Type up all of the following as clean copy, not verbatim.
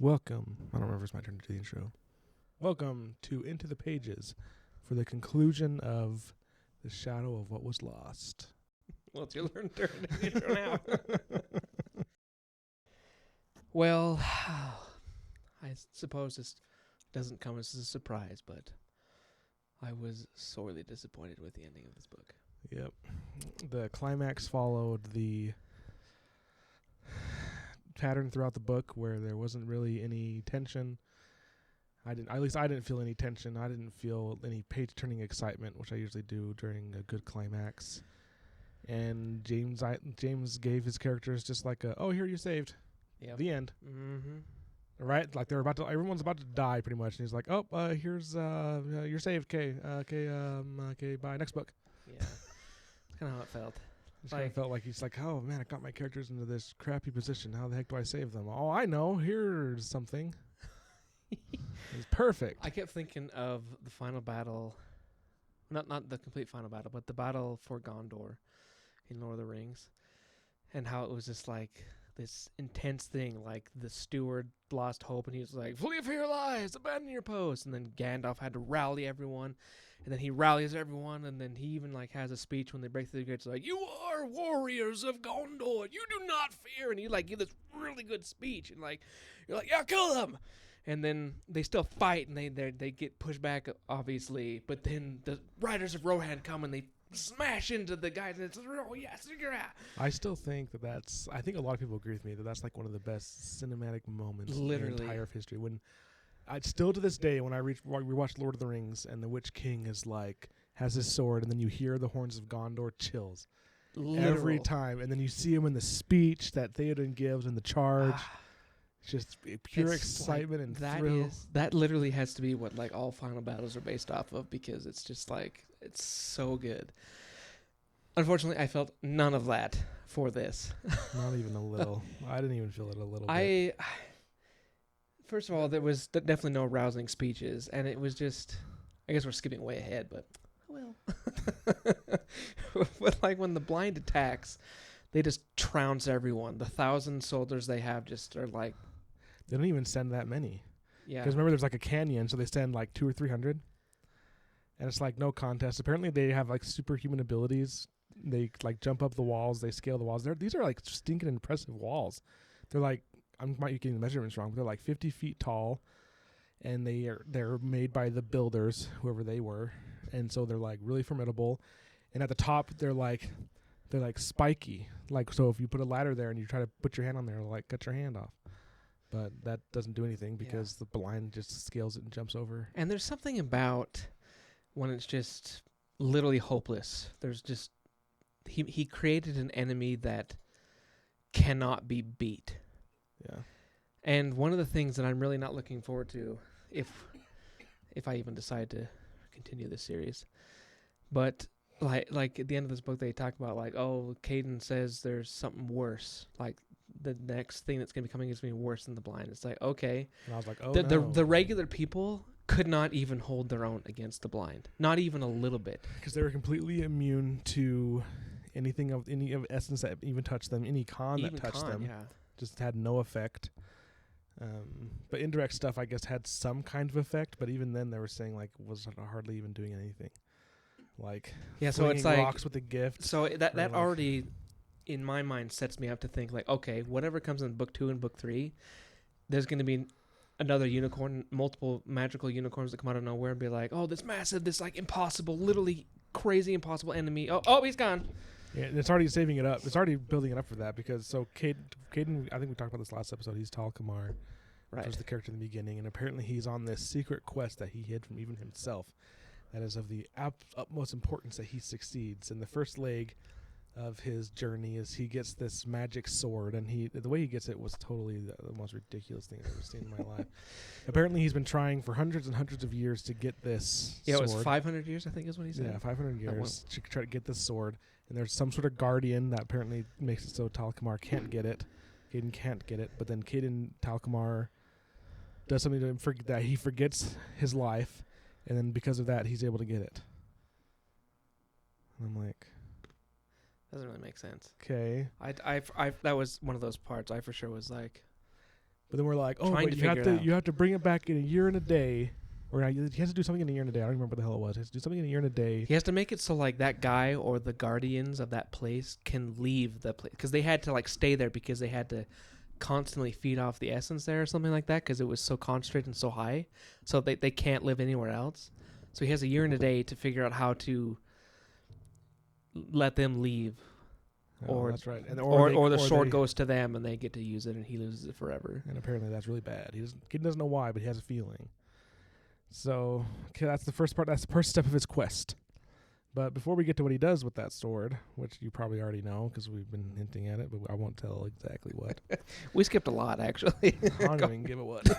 Welcome. I don't remember if it's my turn to do the intro. Welcome to Into the Pages for the conclusion of The Shadow of What Was Lost. Well, it's your turn to do the intro now. Well, I suppose this doesn't come as a surprise, but I was sorely disappointed with the ending of this book. Yep. The climax followed the pattern throughout the book where there wasn't really any tension. I didn't feel any tension. I didn't feel any page-turning excitement, which I usually do during a good climax. And James gave his characters just like here you saved. Yep. The end. Mm-hmm. Right? Like everyone's about to die pretty much. And he's like, here's, you're saved. Okay, bye. Next book. Yeah. That's kind of how it felt. It kind of felt like he's like, oh man, I got my characters into this crappy position. How the heck do I save them? Oh, I know. Here's something. It's perfect. I kept thinking of the final battle, not the complete final battle, but the battle for Gondor in Lord of the Rings, and how it was just like this intense thing. Like the steward lost hope, and he was like, "Flee for your lives, abandon your post." And then Gandalf had to rally everyone, and then he rallies everyone, and then he even like has a speech when they break through the gates, like, "You are warriors of Gondor. You do not fear." And he like give this really good speech, and like you're like, "Yeah, kill them." And then they still fight, and they get pushed back, obviously. But then the Riders of Rohan come, and they smash into the guys, and it's, oh, yes, yeah. I still think I think a lot of people agree with me that that's like one of the best cinematic moments in the entire of history. When still to this day, when we watch Lord of the Rings, and the Witch King has his sword, and then you hear the horns of Gondor, chills. Literal. Every time. And then you see him in the speech that Theoden gives in the charge. It's just pure excitement and thrill. That literally has to be what like all final battles are based off of, because it's just like, it's so good. Unfortunately, I felt none of that for this. Not even a little. I didn't even feel it a little bit. First of all, there was definitely no rousing speeches, and it was just, I guess we're skipping way ahead, but well. But like when the blind attacks, they just trounce everyone. The 1,000 soldiers they have just are like, they don't even send that many. yeah. Because remember, there's like a canyon, so they send like 200 or 300. And it's like no contest. Apparently, they have like superhuman abilities. They like jump up the walls. They scale the walls. These are like stinking impressive walls. They're like, I might be getting the measurements wrong, but they're like 50 feet tall. And they're made by the builders, whoever they were. And so they're like really formidable. And at the top, they're like spiky. Like, so if you put a ladder there and you try to put your hand on there, it'll like cut your hand off. But that doesn't do anything because the blind just scales it and jumps over. And there's something about when it's just literally hopeless. There's just, he created an enemy that cannot be beat. Yeah. And one of the things that I'm really not looking forward to, if I even decide to continue this series, but like at the end of this book, they talk about like, oh, Caden says there's something worse. Like the next thing that's going to be coming is going to be worse than the blind. It's like, okay. And I was like, the regular people could not even hold their own against the blind. Not even a little bit. Because they were completely immune to any of essence that even touched them. Any con that touched them just had no effect. But indirect stuff, I guess, had some kind of effect. But even then, they were saying like was hardly even doing anything. Like, so it's like rocks with a gift. So that like already, in my mind, sets me up to think like, okay, whatever comes in book 2 and book 3, there's going to be another unicorn, multiple magical unicorns that come out of nowhere and be like, oh, this massive, this like impossible, literally crazy impossible enemy. Oh, he's gone. Yeah, and it's already saving it up. It's already building it up for that because Caden, I think we talked about this last episode. He's Tal Kamar, which was the character in the beginning, and apparently he's on this secret quest that he hid from even himself. That is of the utmost importance that he succeeds. And the first leg of his journey is he gets this magic sword, and the way he gets it was totally the most ridiculous thing I've ever seen in my life. Apparently, he's been trying for hundreds and hundreds of years to get this sword. It was 500 years, I think is what he said. Yeah, 500 years to try to get this sword. And there's some sort of guardian that apparently makes it so Tal Kamar can't get it. Caden can't get it, but then Tal Kamar does something that he forgets his life. And then because of that, he's able to get it. And I'm like, doesn't really make sense. Okay. I that was one of those parts I for sure was like, But then we're like, oh, Trying but to you have figure it to out. you have to bring it back in a year and a day. Or he has to do something in a year and a day. I don't remember what the hell it was. He has to do something in a year and a day. He has to make it so like that guy or the guardians of that place can leave the place because they had to like stay there because they had to constantly feed off the essence there or something like that because it was so concentrated and so high. So they can't live anywhere else. So he has a year and a day to figure out how to let them leave. Oh, Or that's right. And or the sword they, goes to them and they get to use it and he loses it forever. And apparently that's really bad. He doesn't know why, but he has a feeling. So okay, that's the first part. That's the first step of his quest. But before we get to what he does with that sword, which you probably already know because we've been hinting at it, but I won't tell exactly what. We skipped a lot, actually. I don't even give a what.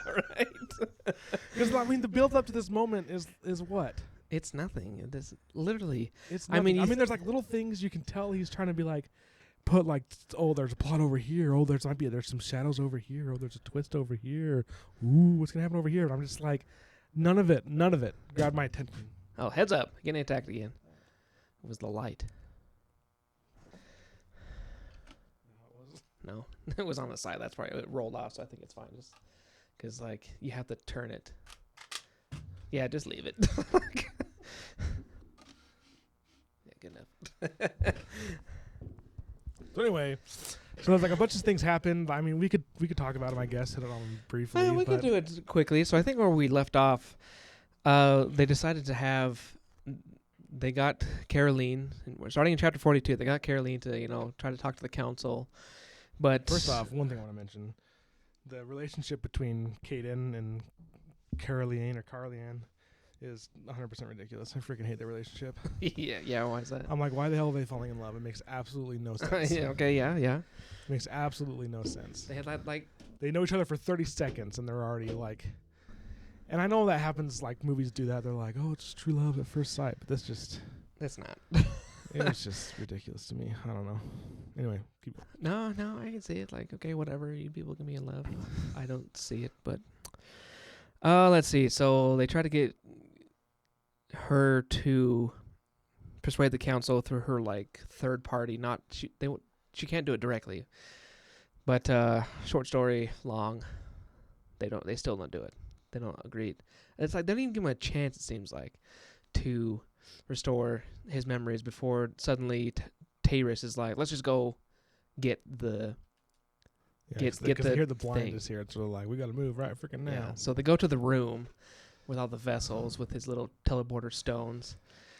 Right. Because I mean, the build up to this moment is what? It's nothing. It is literally. It's I nothing. mean, there's like little things you can tell he's trying to be like, put like, oh, there's a plot over here. Oh, there's some shadows over here. Oh, there's a twist over here. Ooh, what's gonna happen over here? And I'm just like, none of it grabbed my attention. Oh, heads up! Getting attacked again. It was the light. No, it was on the side. That's why it rolled off. So I think it's fine. Just because like you have to turn it. Yeah, just leave it. Yeah, good enough. So anyway, so there's like a bunch of things happened. I mean, we could talk about them, I guess, hit it on briefly. We could do it quickly. So I think where we left off, they decided to have. They got Caroline. We're starting in chapter 42. They got Caroline to try to talk to the council, but First off, one thing I want to mention: the relationship between Caden and Caroline is 100% ridiculous. I freaking hate their relationship. yeah. Why is that? I'm like, why the hell are they falling in love? It makes absolutely no sense. Yeah. Okay. Yeah. It makes absolutely no sense. They had that like. They know each other for 30 seconds and they're already like. And I know that happens. Like movies do that. They're like, oh, it's true love at first sight. But this just. That's not. It was just ridiculous to me. I don't know. Anyway, keep going. No, I can see it. Like, okay, whatever. You people can be in love. I don't see it, but. Let's see. So they try to get her to persuade the council through her like third party. She can't do it directly. But short story long, they still don't do it. They don't agree. It's like they don't even give him a chance. It seems like to restore his memories before suddenly Tyrus is like, let's just go get the. Yeah, get the here the blind thing. is here. It's sort of like we got to move right freaking now. Yeah. So they go to the room with all the vessels with his little teleporter stones.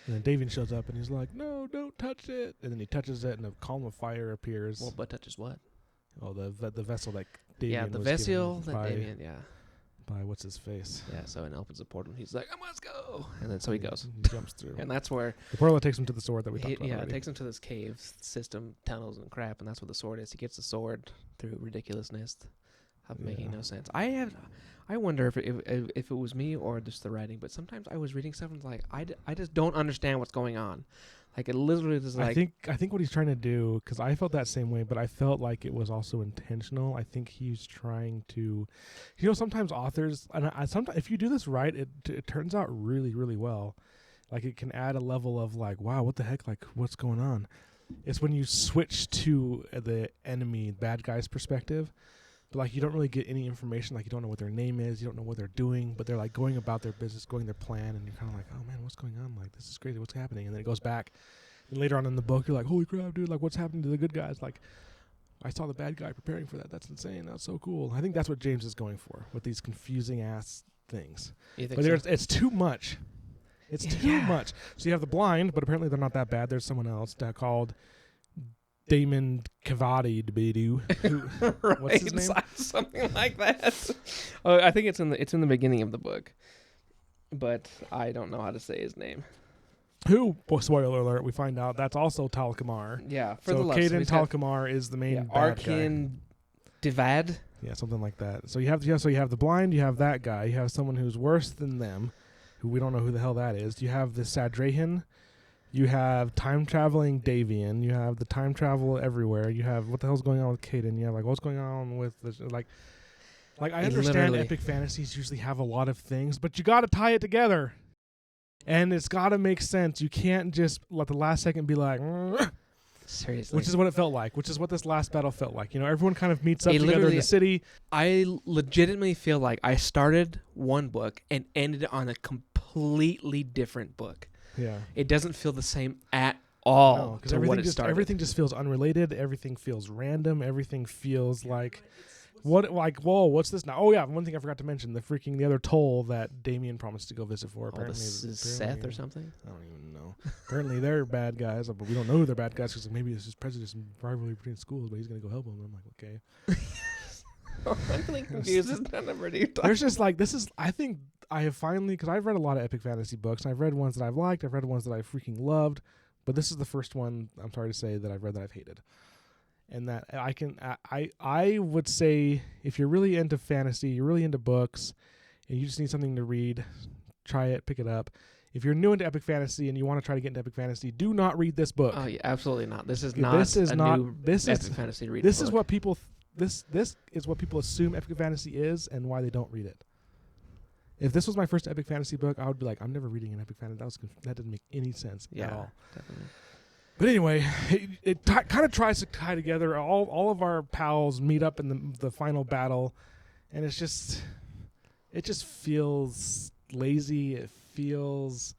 And then Davian shows up and he's like, "No, don't touch it." And then he touches it, and a column of fire appears. Well, but touches what? Oh, the vessel that Davian Yeah, the was vessel given that by, Damien. Yeah. by what's his face. Yeah. So it opens a portal. And he's like, "Let's go!" And then so he goes, He jumps through. and that's where The portal that takes him to the sword that we talked about it already. takes him to this cave system, tunnels and crap, and that's where the sword is. He gets the sword through ridiculousness of making Yeah. no sense. I wonder if it was me or just the writing, but sometimes I was reading stuff and like I just don't understand what's going on. Like it literally is like I think what he's trying to do, because I felt that same way, but I felt like it was also intentional. I think he's trying to, sometimes authors, and sometimes if you do this right, it turns out really, really well. Like it can add a level of like, wow, what the heck, like what's going on? It's when you switch to the enemy, bad guy's perspective. But like you don't really get any information. Like you don't know what their name is, you don't know what they're doing, but they're like going about their business, going their plan, and you're kind of like, oh man, what's going on? Like this is crazy, what's happening? And then it goes back, and later on in the book, you're like, holy crap, dude! Like what's happening to the good guys? Like I saw the bad guy preparing for that. That's insane. That's so cool. I think that's what James is going for with these confusing ass things. you think But so? it's too much. It's too much. So you have the blind, but apparently they're not that bad. There's someone else called Damon Cavadi Right, what's his name? something like that. I think it's in the beginning of the book, but I don't know how to say his name. Who, spoiler alert, we find out that's also Tal Kamar. Yeah, for So the love. Caden Tal Kamar is the main bad guy. Arkin Divad. Yeah, something like that. So you have the blind, you have that guy, you have someone who's worse than them, who we don't know who the hell that is. You have the Sadrahan, you have time traveling Davian, you have the time travel everywhere. You have what the hell's going on with Caden. You have like what's going on with this, like I understand Literally. epic fantasies usually have a lot of things, but you got to tie it together. And it's got to make sense. You can't just let the last second be like, Seriously. Which is what it felt like. Which is what this last battle felt like. You know, everyone kind of meets up It together in literally- the city. I legitimately feel like I started one book and ended on a completely different book. Yeah. It doesn't feel the same at all No, because to what it started. everything just feels unrelated. Everything feels random. Everything feels like whoa, what's this now? Oh yeah, one thing I forgot to mention: the other toll that Damien promised to go visit for. Oh, this is Seth or something. I don't even know. Apparently they're bad guys, but we don't know who they're bad guys because maybe this is prejudice and rivalry between schools. But he's gonna go help them. I'm like, okay. I'm really confused. It's not already There's just like this is. I think I have finally, because I've read a lot of epic fantasy books. I've read ones that I've liked. I've read ones that I've freaking loved. But this is the first one, I'm sorry to say, that I've read that I've hated. And that I would say if you're really into fantasy, you're really into books, and you just need something to read, try it, pick it up. If you're new into epic fantasy and you want to try to get into epic fantasy, do not read this book. Oh yeah, absolutely not. This is Okay, not this is a not- new this is- epic fantasy reading This is book. what people this is what people assume epic fantasy is and why they don't read it. If this was my first epic fantasy book, I would be like, I'm never reading an epic fantasy. That didn't make any sense at all. Definitely. But anyway, it kind of tries to tie together. All of our pals meet up in the final battle, and it just feels lazy. It feels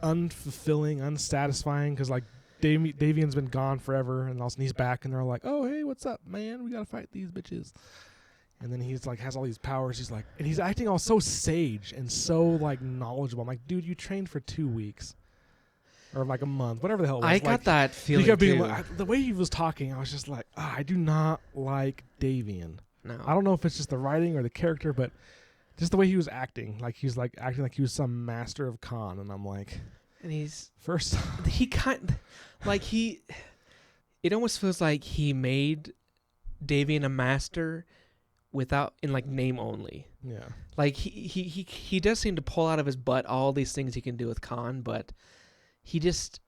unfulfilling, unsatisfying, because like Davian's been gone forever, and all of a sudden he's back, and they're like, "Oh, hey, what's up, man? We gotta fight these bitches." And then he's like, has all these powers. He's like, and he's acting all so sage and so like knowledgeable. I'm like, dude, you trained for 2 weeks. Or like a month, whatever the hell it was. I like, got that feeling kept being too. like, the way he was talking, I was just like, I do not like Davian. No. I don't know if it's just the writing or the character, but just the way he was acting. Like he was like acting like he was some master of con, and I'm like, And he's first, he kind like he. It almost feels like he made Davian a master without in like name only. yeah, Like he does seem to pull out of his butt all these things he can do with Khan, but he just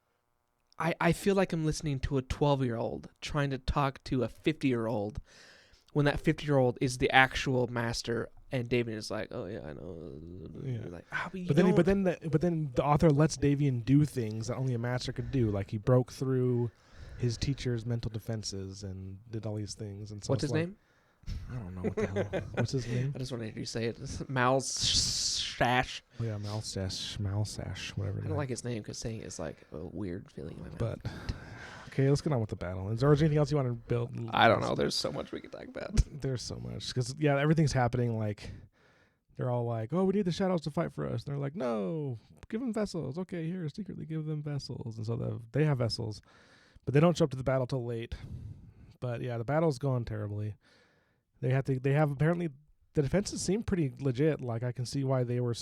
I feel like I'm listening to a 12-year-old trying to talk to a 50-year-old when that 50-year-old is the actual master, and Davian is like, "Oh yeah, I know." Yeah. Like, but then the author lets Davian do things that only a master could do. Like he broke through his teacher's mental defenses and did all these things. And so what's it's his like, name? I don't know what the hell. What's his name? I just want to hear you say it. It's Malsash. Oh yeah, Malsash, whatever. I don't like his name because saying it is like a weird feeling in my mouth. But okay, let's get on with the battle. Is there anything else you want to build? I don't know. There's so much we can talk about. There's so much because everything's happening. Like they're all like, "Oh, we need the shadows to fight for us." And they're like, "No, give them vessels." Okay, here, secretly give them vessels. And so they have vessels, but they don't show up to the battle till late. But yeah, the battle's going terribly. They have apparently the defenses seem pretty legit. Like I can see why they were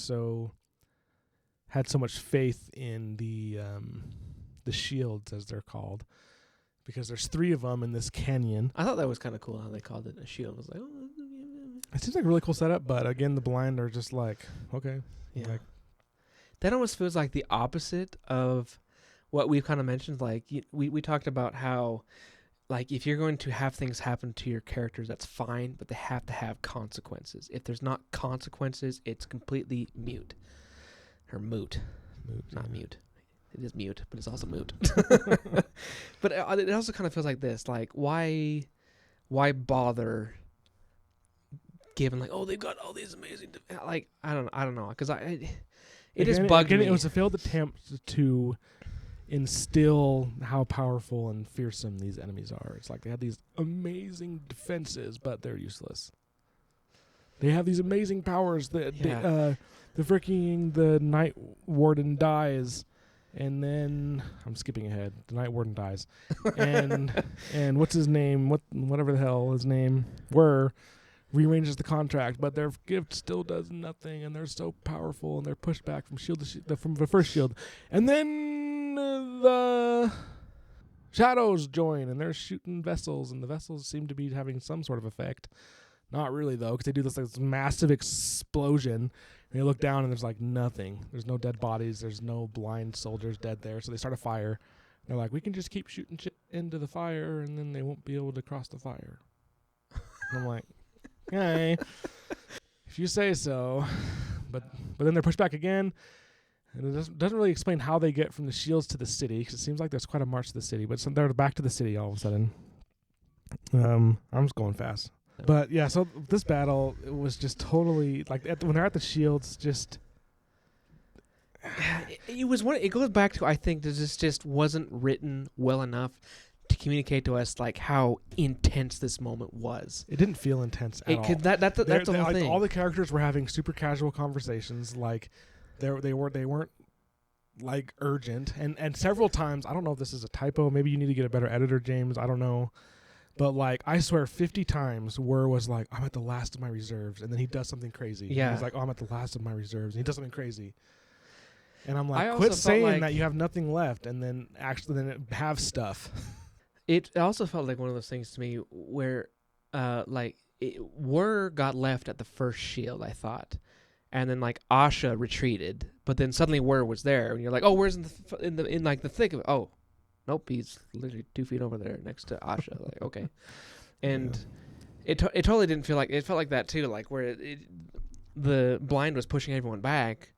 had so much faith in the shields, as they're called, because there's 3 of them in this canyon. I thought that was kind of cool how they called it a shield. I was like, oh, It seems like a really cool setup, but again, the blind are just like, okay, yeah. like, That almost feels like the opposite of what we've kind of mentioned. Like we talked about how, like, if you're going to have things happen to your characters, that's fine, but they have to have consequences. If there's not consequences, it's completely mute. Or moot. Not mute. It is mute, but it's also moot. But it also kind of feels like this. Like, why bother giving, like, oh, they've got all these amazing... like, I don't know. Because it just bugged me. It was a failed attempt to instill how powerful and fearsome these enemies are. It's like they have these amazing defenses, but they're useless. They have these amazing powers that the Night Warden dies, and then I'm skipping ahead. The Night Warden dies, and what's his name? Whatever the hell his name rearranges the contract, but their gift still does nothing, and they're so powerful, and they're pushed back from shield to from the first shield, and then the shadows join, and they're shooting vessels, and the vessels seem to be having some sort of effect. Not really though, because they do this massive explosion, and you look down, and there's like nothing. There's no dead bodies. There's no blind soldiers dead there. So they start a fire. They're like, we can just keep shooting shit into the fire, and then they won't be able to cross the fire. And I'm like, hey, if you say so. But then they're pushed back again, And it doesn't really explain how they get from the shields to the city, because it seems like there's quite a march to the city, but they're back to the city all of a sudden. I'm just going fast. But yeah, so this battle, it was just totally, like, when they're at the shields, just... It was one. It goes back to, I think this just wasn't written well enough to communicate to us like how intense this moment was. It didn't feel intense at all. That's the whole thing. All the characters were having super casual conversations. Like they weren't like urgent. And several times, I don't know if this is a typo. Maybe you need to get a better editor, James. I don't know. But like, I swear 50 times Wur was like, I'm at the last of my reserves. And then he does something crazy. Yeah. He's like, oh, I'm at the last of my reserves. And he does something crazy. And I'm like, I quit also saying felt that you have nothing left, and then actually have stuff. It also felt like one of those things to me where, Wur got left at the first shield, I thought, and then like Asha retreated, but then suddenly Wur was there, and you're like, oh, Wur's in the thick of it. Oh, nope, he's literally 2 feet over there next to Asha. Like, okay, and it totally didn't feel like it felt like that too, like where the blind was pushing everyone back.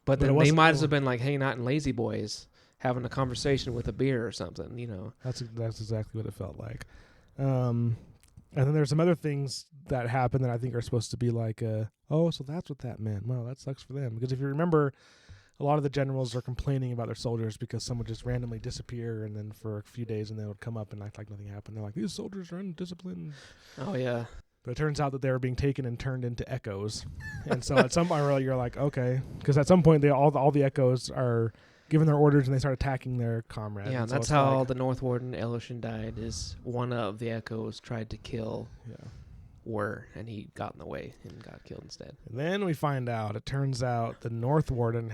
But then they might as have been like hanging out in Lazy Boys, having a conversation with a beer or something, you know. That's exactly what it felt like. And then there's some other things that happen that I think are supposed to be like, oh, so that's what that meant. Well, that sucks for them. Because if you remember, a lot of the generals are complaining about their soldiers because some would just randomly disappear, and then for a few days, and they would come up and act like nothing happened. They're like, these soldiers are undisciplined. Oh, yeah. But it turns out that they were being taken and turned into echoes. And so at some point you're like, okay. Because at some point, all the echoes are given their orders and they start attacking their comrades. Yeah, and that's how the North Warden Elishin died, is one of the echoes tried to kill Wur, and he got in the way and got killed instead. And then we find out, it turns out the North Warden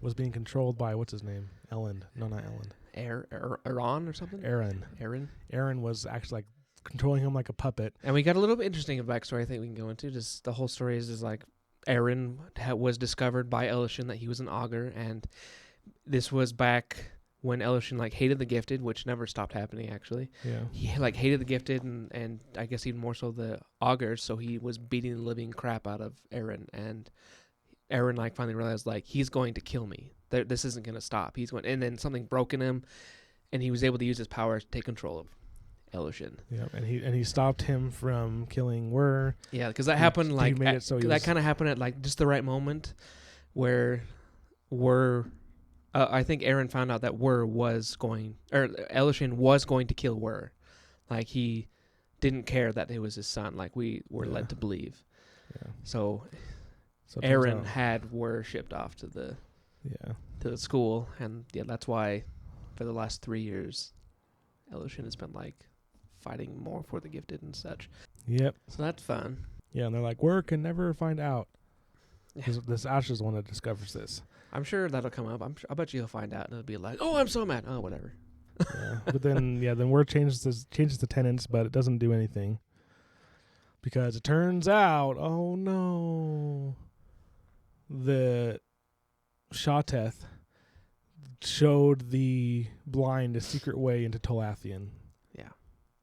was being controlled by, what's his name? Elend. No, not Elend. Aaron or something? Aaron was actually like controlling him like a puppet. And we got a little bit interesting of backstory I think we can go into. Just the whole story is like Aaron was discovered by Elishin that he was an augur, and this was back when Elishin like hated the gifted, which never stopped happening actually. Yeah. He like hated the gifted and I guess even more so the augurs, so he was beating the living crap out of Aaron, and Aaron like finally realized like he's going to kill me. This isn't going to stop. And then something broke in him, and he was able to use his power to take control of Elishin. Yeah, and he stopped him from killing Wur. Yeah, because that happened like that kind of happened at like just the right moment, where Wur. I think Aaron found out that Elishin was going to kill Wur. Like he didn't care that it was his son. Like we were led to believe. Yeah. So Aaron had Wur shipped off to the school, and that's why for the last 3 years, Elishin has been like fighting more for the gifted and such. Yep. So that's fun. Yeah, and they're like, Wur can never find out. This Asha's the one that discovers this. I'm sure that'll come up. I bet you he'll find out, and it'll be like, oh, I'm so mad. Oh, whatever. Yeah, but then Wur changes the tenants, but it doesn't do anything. Because it turns out, oh no, the Shateth showed the blind a secret way into Tolathian. Yeah.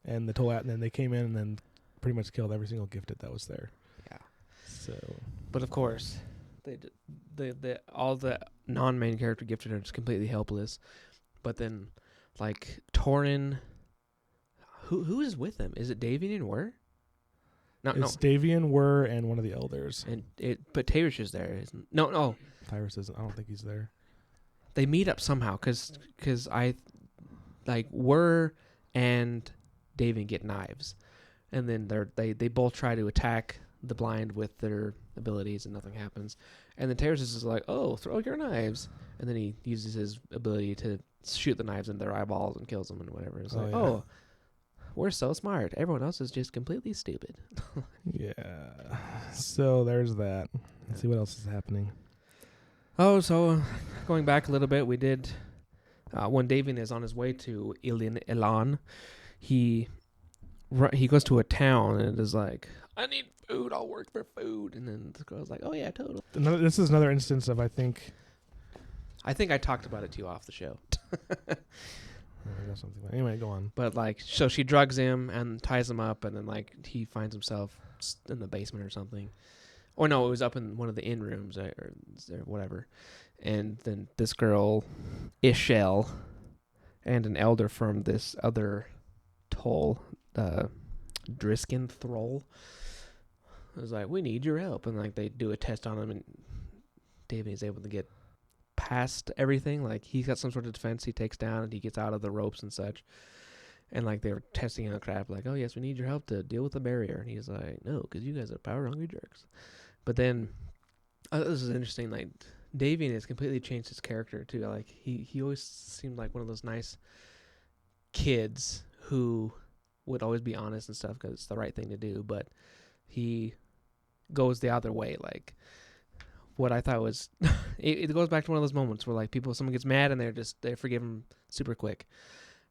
And then they came in and then pretty much killed every single gifted that was there. Yeah. So. But of course, all the non-main character gifted are just completely helpless. But then, like Tauren, who is with them? Is it Davian and Wur? It's Davian, Wur, and one of the elders. But Tyrus is there, isn't? No. Tyrus isn't. I don't think he's there. They meet up somehow because I like Wur and Davian get knives, and then they both try to attack the blind with their abilities, and nothing happens. And then Tyrus is like, "Oh, throw your knives!" And then he uses his ability to shoot the knives in their eyeballs and kills them and whatever. It's oh, we're so smart. Everyone else is just completely stupid. Yeah. So there's that. Let's see what else is happening. Oh, so going back a little bit, we did when Davian is on his way to Elan, he goes to a town and is like, I need food, I'll work for food. And then the girl's like, oh yeah, totally. This is another instance of I think I talked about it to you off the show. Anyway, go on. But like, so she drugs him and ties him up, and then like he finds himself in the basement or something, Or no, it was up in one of the inn rooms or whatever. And then this girl, Ishel, and an elder from this other toll, Driskin Thrall, was like, we need your help. And like they do a test on him, and Davian is able to get past everything. Like he's got some sort of defense he takes down, and he gets out of the ropes and such. And like they were testing on crap, like, oh yes, we need your help to deal with the barrier. And he's like, no, because you guys are power hungry jerks. But then this is interesting. Like Davian has completely changed his character too. Like he always seemed like one of those nice kids who would always be honest and stuff because it's the right thing to do. But he goes the other way. Like what I thought was, it goes back to one of those moments where like someone gets mad and they forgive him super quick.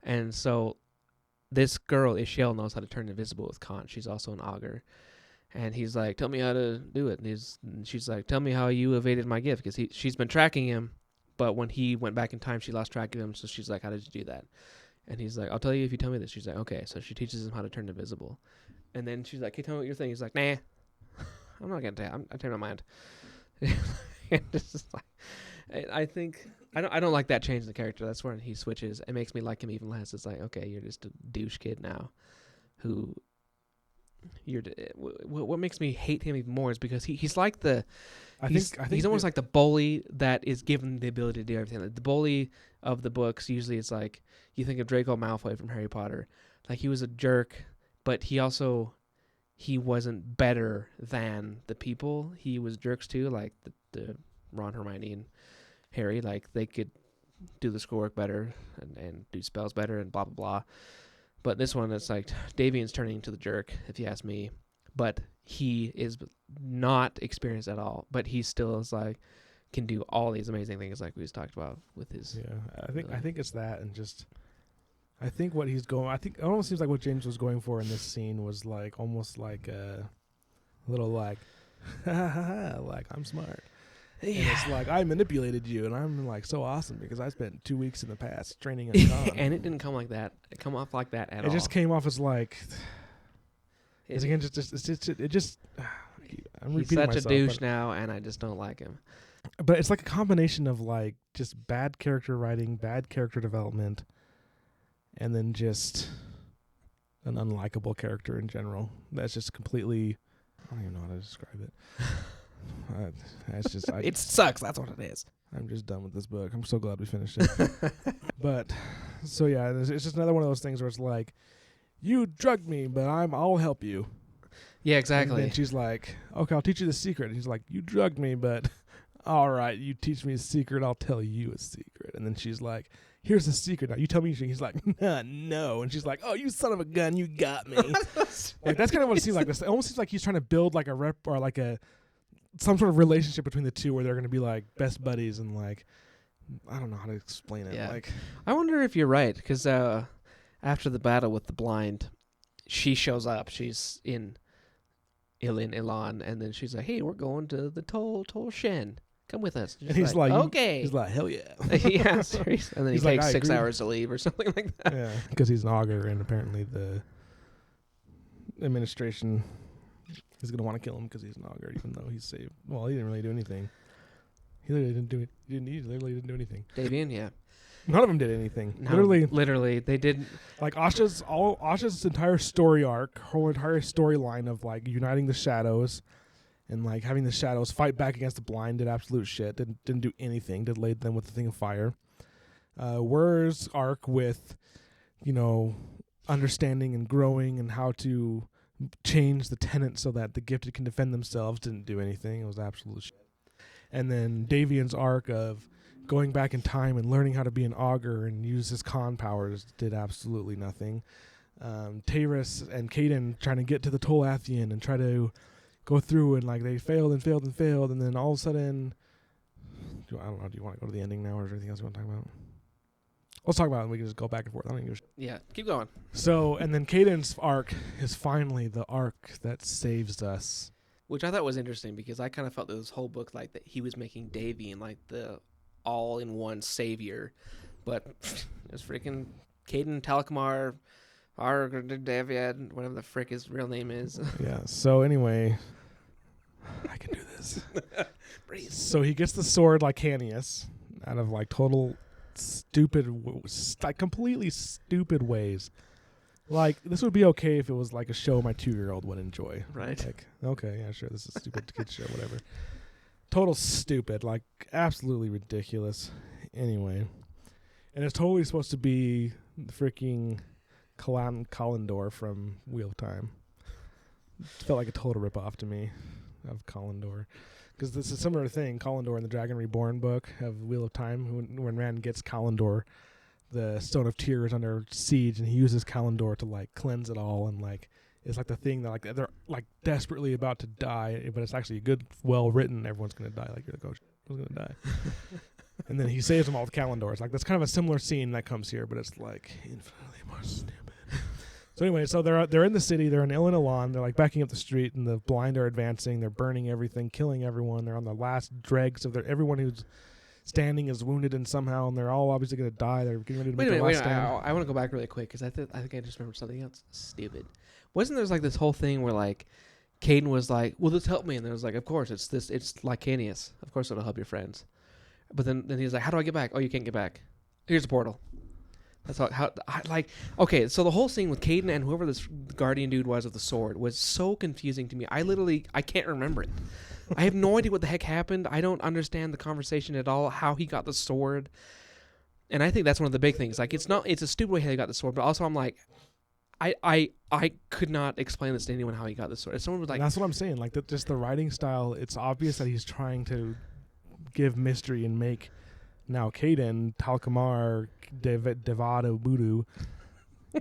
And so this girl, Ishel, knows how to turn invisible with Khan. She's also an augur. And he's like, tell me how to do it. And she's like, tell me how you evaded my gift. Because she's been tracking him, but when he went back in time, she lost track of him. So she's like, how did you do that? And he's like, I'll tell you if you tell me this. She's like, okay. So she teaches him how to turn invisible. And then she's like, hey, tell me what you're thinking. He's like, nah, I'm not going to tell you. I changed my mind. This is like, I think... I don't like that change in the character. That's when he switches. It makes me like him even less. It's like, okay, you're just a douche kid now. Who what makes me hate him even more is because he's like the he's almost like the bully that is given the ability to do everything. Like the bully of the books usually it's like you think of Draco Malfoy from Harry Potter. Like he was a jerk, but he wasn't better than the people. He was jerks too, like the Ron, Hermione, and Harry, like they could do the schoolwork better and do spells better and blah blah blah. But this one, it's like Davian's turning into the jerk, if you ask me. But he is not experienced at all. But he still is like can do all these amazing things, like we just talked about with his. Yeah, I think it's that, and just I think what he's going. I think it almost seems like what James was going for in this scene was like almost like a little like, like I'm smart. Yeah. And it's like, I manipulated you, and I'm like so awesome because I spent 2 weeks in the past training in Khan. And it didn't come like that. It come off like that at all. It just came off as like, it's again, it just. I'm he's such a douche now, and I just don't like him. But it's like a combination of like just bad character writing, bad character development, and then just an unlikable character in general. That's just completely. I don't even know how to describe it. It's just it sucks. That's what it is. I'm just done with this book. I'm so glad we finished it. But so yeah, it's just another one of those things where it's like, you drugged me, but I'll help you. Yeah, exactly. And then she's like, okay, I'll teach you the secret. And he's like, you drugged me, but all right, you teach me a secret, I'll tell you a secret. And then she's like, here's the secret. Now you tell me. He's like, no. And she's like, oh, you son of a gun, you got me. Like that's kind of what it seems like. It almost seems like he's trying to build like a rep or like some sort of relationship between the two where they're going to be like best buddies and like, I don't know how to explain it. Yeah. Like, I wonder if you're right because after the battle with the blind, she shows up. She's in Ilan, and then she's like, hey, we're going to the Tol Shen. Come with us. And he's like, okay. He's like, hell yeah. Yeah, seriously. And then he takes 6 agree. hours to leave or something like that. Yeah, because he's an augur, and apparently the administration is going to want to kill him because he's an augur, even though he's saved. Well, he didn't really do anything. He literally didn't do it. He literally didn't do anything. Davian, yeah. None of them did anything. No, literally, they didn't. Like Asha's entire story arc, her entire storyline of like uniting the shadows and like having the shadows fight back against the blind did absolute shit. Didn't do anything. Did laid them with the thing of fire. Wur's arc with, understanding and growing and how to change the tenant so that the gifted can defend themselves didn't do anything. It was absolute shit. And then Davian's arc of going back in time and learning how to be an augur and use his con powers did absolutely nothing. Taris and Caden trying to get to the Tolathian and try to go through and like they failed, and then all of a sudden, I don't know, do you want to go to the ending now or is there anything else you want to talk about? Let's talk about it and we can just go back and forth. I don't even give a shit. Yeah, keep going. So, and then Caden's arc is finally the arc that saves us. Which I thought was interesting because I kind of felt that this whole book like that he was making Davian like the all-in-one savior, but it's freaking Caden Talcmar, Davian, whatever the frick his real name is. Yeah. So anyway, I can do this. Breathe. So he gets the sword like Canius out of like total stupid, like completely stupid ways. Like, this would be okay if it was like a show my 2-year-old would enjoy. Right. Like, okay, yeah, sure, this is a stupid kid show, whatever. Total stupid, like absolutely ridiculous. Anyway, and it's totally supposed to be the freaking Kalendor from Wheel of Time. It felt like a total ripoff to me of Kalendor. Because this is a similar thing, Kalendor in the Dragon Reborn book of Wheel of Time, when Rand gets Kalendor, the Stone of Tears under siege, and he uses Kalendor to like cleanse it all, and like it's like the thing that like they're like desperately about to die, but it's actually good, well written. Everyone's gonna die. Like, you're like, oh, who's gonna die? And then he saves them all with Kalendor. It's like that's kind of a similar scene that comes here, but it's like infinitely more stupid. So anyway, so they're in the city. They're in Ilin Elan. They're like backing up the street, and the blind are advancing. They're burning everything, killing everyone. They're on the last dregs of everyone who's standing is wounded and somehow, and they're all obviously going to die. They're getting ready to make the last stand. I want to go back really quick because I think I just remembered something else stupid. Wasn't there like this whole thing where like Caden was like, "Will this help me?" And there was like, "Of course, it's Lycanius. Of course, it'll help your friends." But then he was like, "How do I get back?" "Oh, you can't get back. Here's a portal." That's okay. So the whole scene with Caden and whoever this guardian dude was with the sword was so confusing to me. I can't remember it. I have no idea what the heck happened. I don't understand the conversation at all, how he got the sword. And I think that's one of the big things. Like, it's a stupid way how he got the sword, but also I'm like, I could not explain this to anyone how he got the sword. If someone was like, and that's what I'm saying. Like, just the writing style, it's obvious that he's trying to give mystery and make now Caden, Talkamar, Devada Budu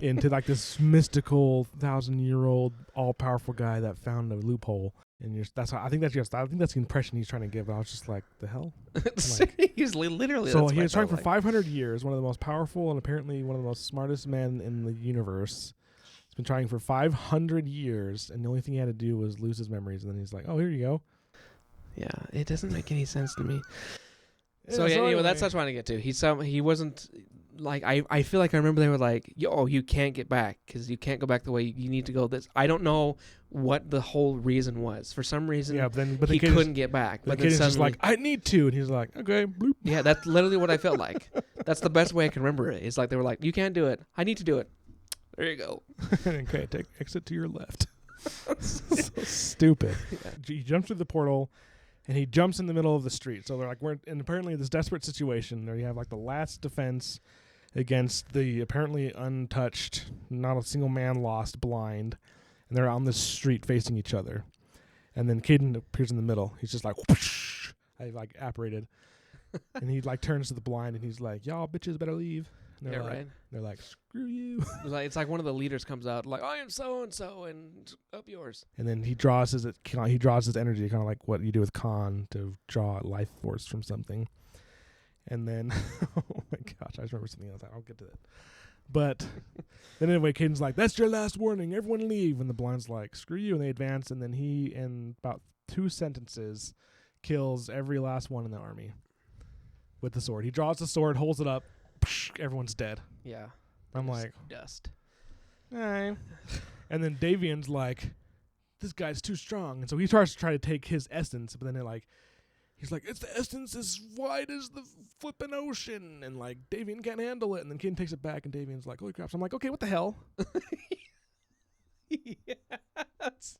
into like this mystical 1,000-year-old all-powerful guy that found a loophole. And I think that's the impression he's trying to give. And I was just like, the hell? Like, he's literally. So he was trying for 500 years, one of the most powerful and apparently one of the most smartest men in the universe. He's been trying for 500 years, and the only thing he had to do was lose his memories. And then he's like, oh, here you go. Yeah, it doesn't make any sense to me. Yeah, so anyway, that's what I was trying to get to. He wasn't like I feel like I remember they were like, "Yo, you can't get back because you can't go back the way you need to go." This I don't know what the whole reason was. For some reason, but he couldn't get back. But the kid is just like, "I need to," and he's like, "Okay." Bloop. Yeah, that's literally what I felt like. That's the best way I can remember it. It's like they were like, "You can't do it. I need to do it." There you go. Okay, take exit to your left. So stupid. Yeah. He jumps through the portal. And he jumps in the middle of the street. So they're like, we're in apparently this desperate situation where you have like the last defense against the apparently untouched, not a single man lost, blind. And they're on this street facing each other. And then Caden appears in the middle. He's just like, whoosh, I like apparated. And he like turns to the blind and he's like, y'all bitches better leave. And they're right. They're like, screw you. It's like one of the leaders comes out like, I am so and so, and up yours. And then he draws his energy, kind of like what you do with Khan to draw life force from something. And then, oh my gosh, I just remember something else. I'll get to that. But then anyway, Caden's like, that's your last warning. Everyone leave. And the blind's like, screw you. And they advance. And then he, in about 2 sentences, kills every last one in the army with the sword. He draws the sword, holds it up. Everyone's dead. Yeah. I'm like, dust. Hey. And then Davian's like, this guy's too strong. And so he starts to try to take his essence, but then he's like, it's the essence as wide as the flippin' ocean. And like, Davian can't handle it. And then Caden takes it back, and Davian's like, holy crap. So I'm like, okay, what the hell? Yes.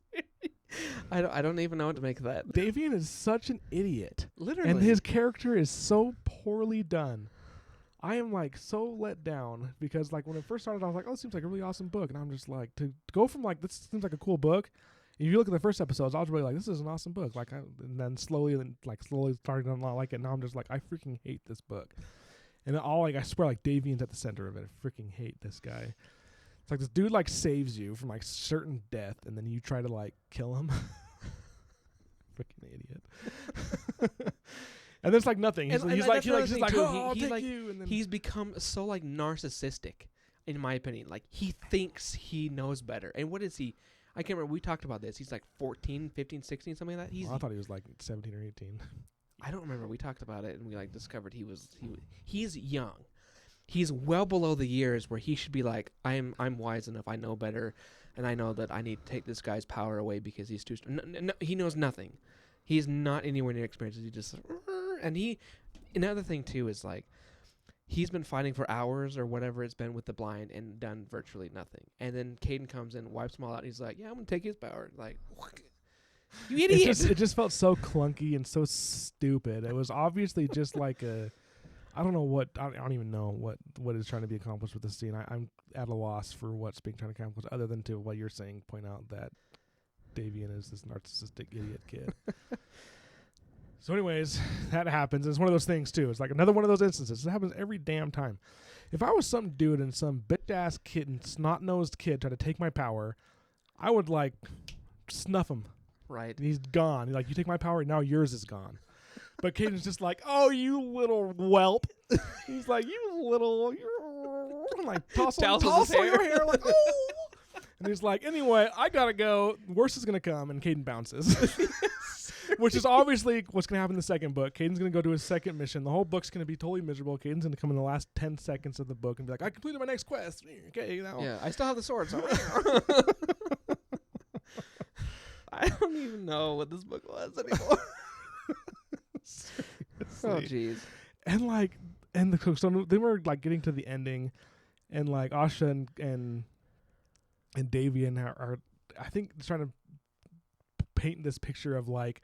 I don't even know what to make of that. Davian is such an idiot. Literally. And his character is so poorly done. I am like so let down because like when it first started, I was like, oh, this seems like a really awesome book. And I'm just like, to go from like, this seems like a cool book. If you look at the first episodes, I was really like, this is an awesome book. Like, and then slowly starting to not like it. Now I'm just like, I freaking hate this book. And I swear, like Davian's at the center of it. I freaking hate this guy. It's like this dude like saves you from like certain death, and then you try to like kill him. Freaking idiot. And there's like nothing. He's like, oh, I'll take you. And then he's become so like narcissistic, in my opinion. Like he thinks he knows better. And what is he? I can't remember. We talked about this. He's like 14, 15, 16, something like that. I thought he was like 17 or 18. I don't remember. We talked about it and we like discovered he's young. He's well below the years where he should be like, I'm wise enough. I know better. and I know that I need to take this guy's power away because he's too. He knows nothing. He's not anywhere near experienced. He just and he. Another thing too is like, he's been fighting for hours or whatever it's been with the blind and done virtually nothing. And then Caden comes in, wipes them all out. And he's like, "Yeah, I'm gonna take his power." Like, you idiot! It just felt so clunky and so stupid. It was obviously just like a. I don't know what I don't even know what is trying to be accomplished with this scene. I'm at a loss for what's being trying to accomplish, other than to what you're saying. Point out that Davian is this narcissistic idiot kid. So, anyways, that happens. It's one of those things too. It's like another one of those instances. It happens every damn time. If I was some dude and some bitch ass kid and snot nosed kid trying to take my power, I would like snuff him. Right. And he's gone. Like, you take my power, now yours is gone. But Caden's just like, "Oh, you little whelp." He's like, I'm like, toss all your hair. Like, oh. And he's like, "Anyway, I gotta go. Worse is gonna come." And Caden bounces. Which is obviously what's going to happen in the second book. Caden's going to go to his second mission. The whole book's going to be totally miserable. Caden's going to come in the last 10 seconds of the book and be like, "I completed my next quest." Okay, now. Yeah, I still have the sword. So I don't even know what this book was anymore. Oh, jeez. And so then we're like getting to the ending, and like Asha and Davian are I think trying to paint this picture of like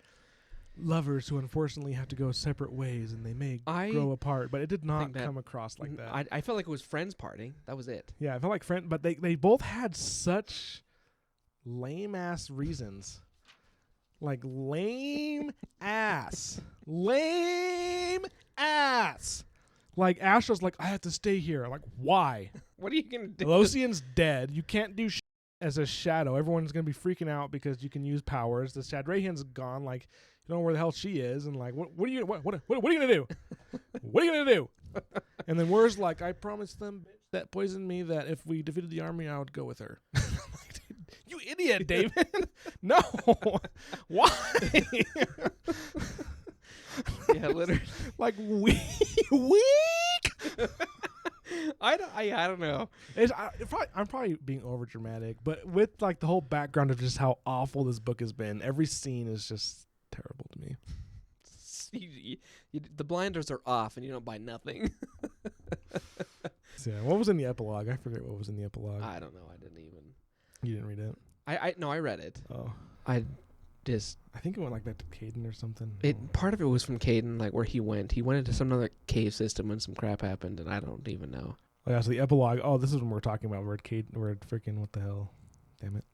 lovers who unfortunately have to go separate ways and they may grow apart, but it did not come across like that. I felt like it was friends parting. That was it. Yeah, I felt like friend, but they both had such lame ass reasons. Like lame ass. Like Asha's like, "I have to stay here." I'm like, why? What are you gonna do? Losian's dead. You can't do as a shadow. Everyone's gonna be freaking out because you can use powers. The Shadrahian's gone. Like, you don't know where the hell she is, and like, what are you gonna do? What are you gonna do? And then Wur's like, "I promised them that poisoned me that if we defeated the army, I would go with her." Like, you idiot, David. No. Why? Yeah, literally. Like, weak. I don't know. I'm probably being over dramatic, but with like the whole background of just how awful this book has been, every scene is just terrible to me. The blinders are off, and you don't buy nothing. So, yeah, what was in the epilogue? I forget what was in the epilogue. I don't know. I didn't even. You didn't read it? No, I read it. Oh, I think it went like back to Caden or something. Part of it was from Caden, like where he went. He went into some other cave system when some crap happened, and I don't even know. Oh yeah, so the epilogue. Oh, this is when we're talking about where freaking what the hell? Damn it.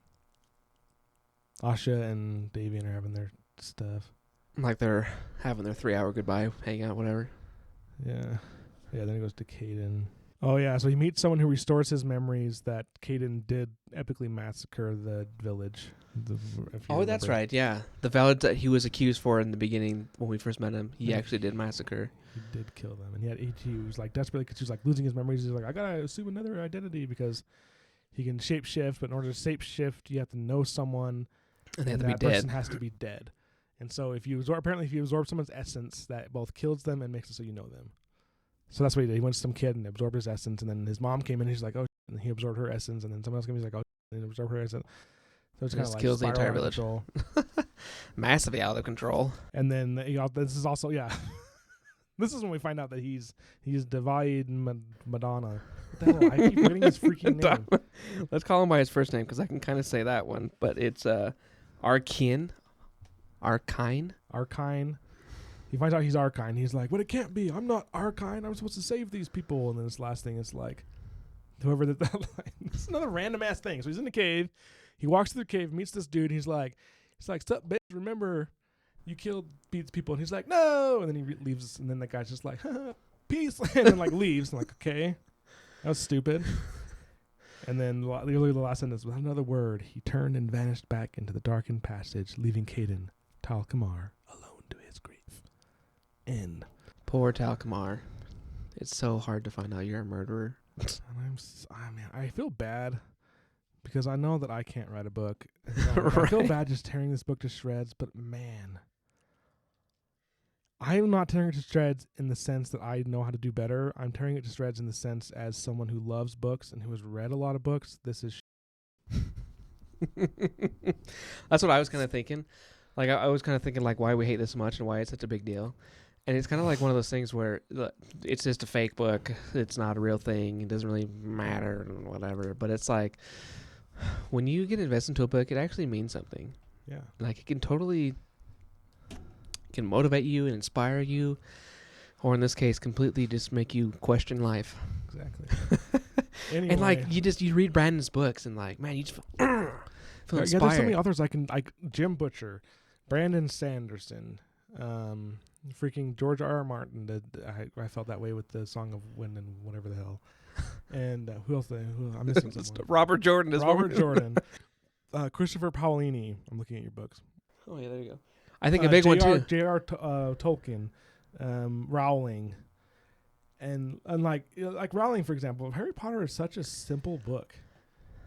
Asha and Davian are having their stuff. Like they're having their 3-hour goodbye, hangout, whatever. Yeah. Yeah, then it goes to Caden. Oh yeah, so he meets someone who restores his memories that Caden did epically massacre the village. That's right, yeah. The village that he was accused for in the beginning when we first met him, he actually did massacre. He did kill them, and he was like desperately, because he was like losing his memories. He's like, "I gotta assume another identity because he can shapeshift, but in order to shapeshift, you have to know someone, and they have to that be dead. Person has to be dead. And so if you absorb someone's essence, that both kills them and makes it so you know them. So that's what he did. He went to some kid and absorbed his essence, and then his mom came in and he's like, "Oh," and he absorbed her essence, and then someone else came in, he's like, "Oh," and he absorbed her essence. So it's kind of like kills the entire village. Massively out of control. And then this is also this is when we find out that he's Divide Madonna. What the hell? I keep forgetting his freaking name. Let's call him by his first name because I can kind of say that one, but it's Arkine. He finds out he's Arkine. He's like, "But it can't be. I'm not Arkine. I'm supposed to save these people." And then this last thing is like, whoever that this is another random ass thing. So he's in the cave. He walks through the cave, meets this dude. And he's like, "Sup, bitch? Remember, you killed these people?" And he's like, "No." And then he leaves. And then the guy's just like, "Peace," and then like leaves. I'm like, okay, that was stupid. And then literally the last sentence, without another word, he turned and vanished back into the darkened passage, leaving Caden, Tal Kamar, alone to his grief. End. Poor Tal Kamar. It's so hard to find out you're a murderer. And I feel bad because I know that I can't write a book. Right. I feel bad just tearing this book to shreds, but man, I am not tearing it to shreds in the sense that I know how to do better. I'm tearing it to shreds in the sense as someone who loves books and who has read a lot of books. This is That's what I was kind of thinking. Like I was kind of thinking like why we hate this so much and why it's such a big deal. And it's kind of like one of those things where it's just a fake book. It's not a real thing. It doesn't really matter and whatever. But it's like when you get invested into a book, it actually means something. Yeah. Like it can motivate you and inspire you, or in this case, completely just make you question life. Exactly. Anyway. And like you read Brandon's books and like, man, you just feel inspired. Yeah, there's so many authors like Jim Butcher, Brandon Sanderson, freaking George R.R. Martin. I felt that way with the Song of Wind and whatever the hell. And who else? I'm missing someone. Robert Jordan. Jordan. Christopher Paolini. I'm looking at your books. Oh yeah, there you go. I think a big one too. J.R. Tolkien, Rowling, and like Rowling, for example. Harry Potter is such a simple book,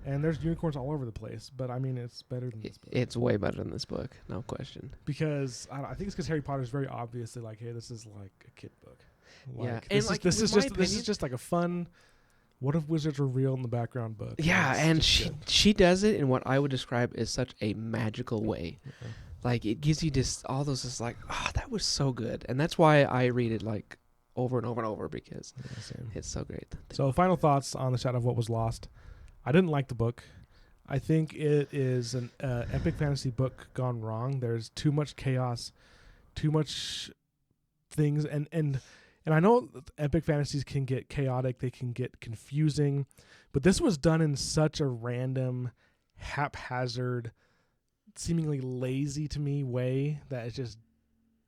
and there's unicorns all over the place. But I mean, it's better than this book. It's way better than this book, no question. Because I think it's because Harry Potter is very obviously like, hey, this is like a kid book. Like, yeah, this is just like a fun. What if wizards were real in the background book? Yeah, and she does it in what I would describe as such a magical way. Okay. Like it gives you just all those just like, oh, that was so good, and that's why I read it like over and over and over because it's so great. So final thoughts on The Shadow of What Was Lost. I didn't like the book. I think it is an epic fantasy book gone wrong. There's too much chaos, too much things, and I know epic fantasies can get chaotic, they can get confusing, but this was done in such a random, haphazard, seemingly lazy to me way that it just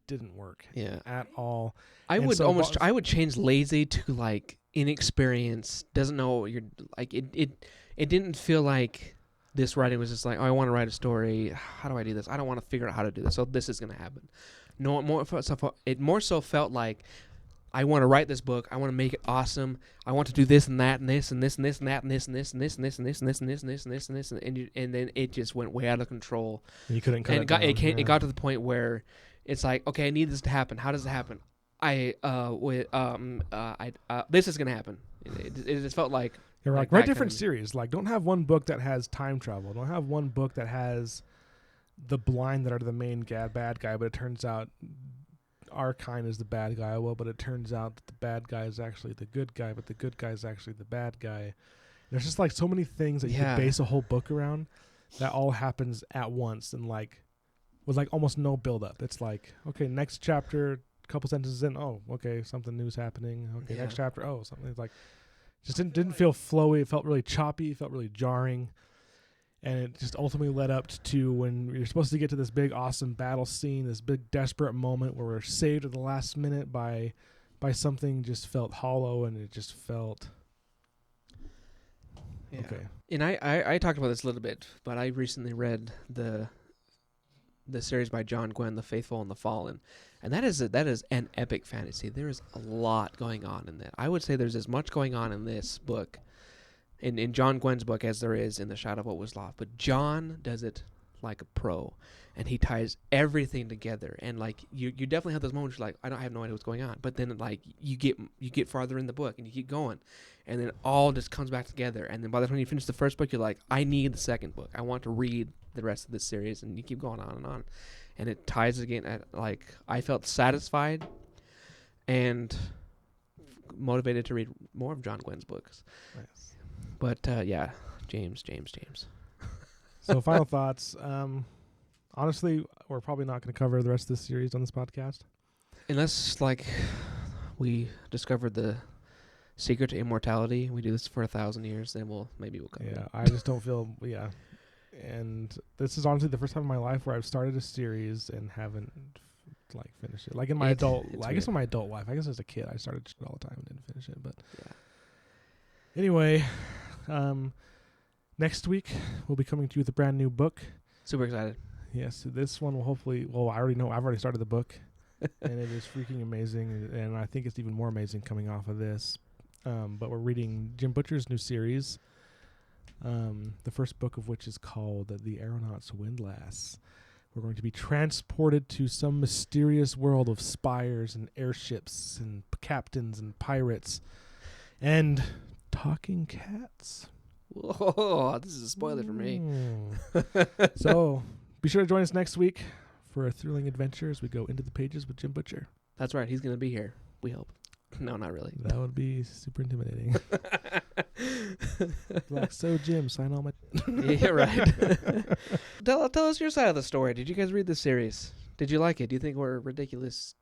didn't work at all. I would change lazy to like inexperienced, doesn't know what you're like. It didn't feel like this writing was just like, oh, I want to write a story. How do I do this? I don't want to figure out how to do this. So this is going to happen. No, it more so felt like I want to write this book. I want to make it awesome. I want to do this and that and this and this and this and that and this and this and this and this and this and this and this and this and this and this and then it just went way out of control. And you couldn't cut it it down. It got to the point where it's like, okay, I need this to happen. How does it happen? This is gonna happen. It just felt like you're like write different series. Like don't have one book that has time travel. Don't have one book that has the blind that are the main bad guy, but it turns out Arkine is the bad guy. Well, but it turns out that the bad guy is actually the good guy, but the good guy is actually the bad guy. There's just like so many things that you could base a whole book around that all happens at once and like with like almost no build up. It's like, okay, next chapter, couple sentences in, oh, okay, something new's happening. Okay, next chapter, oh, something like just didn't feel flowy. It felt really choppy. It felt really jarring. And it just ultimately led up to when you're supposed to get to this big, awesome battle scene, this big, desperate moment where we're saved at the last minute by something just felt hollow, and it just felt... Yeah. Okay. And I talked about this a little bit, but I recently read the series by John Gwynne, The Faithful and the Fallen. And that is an epic fantasy. There is a lot going on in that. I would say there's as much going on in this book, in John Gwynne's book, as there is in The Shadow of What Was Lost. But John does it like a pro, and he ties everything together. And like you definitely have those moments where you're like, I have no idea what's going on. But then like you get farther in the book and you keep going, and then it all just comes back together. And then by the time you finish the first book, you're like, I need the second book. I want to read the rest of this series, and you keep going on and on. And it ties again at like I felt satisfied and motivated to read more of John Gwynne's books. Nice. But James. So final thoughts. Honestly, we're probably not going to cover the rest of this series on this podcast, unless like we discovered the secret to immortality. We do this for 1,000 years, then we'll cover it. Yeah, I just don't feel And this is honestly the first time in my life where I've started a series and haven't like finished it. Like in my adult life. I guess as a kid I started shit all the time and didn't finish it. But anyway, next week we'll be coming to you with a brand new book. Super excited. Yes, this one will hopefully. Well, I already know. I've already started the book, and it is freaking amazing. And I think it's even more amazing coming off of this. But we're reading Jim Butcher's new series. The first book of which is called The Aeronaut's Windlass. We're going to be transported to some mysterious world of spires and airships and captains and pirates and talking cats. Whoa, this is a spoiler for me. So be sure to join us next week for a thrilling adventure as we go into the pages with Jim Butcher. That's right. He's going to be here. We hope. No, not really. That would be super intimidating. Like, so Jim, sign all my... Yeah, right. Tell us your side of the story. Did you guys read this series? Did you like it? Do you think we're ridiculously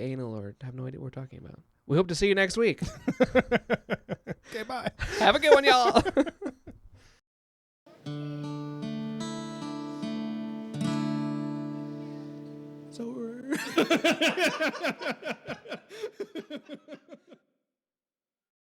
anal or have no idea what we're talking about? We hope to see you next week. Okay, bye. Have a good one, y'all. So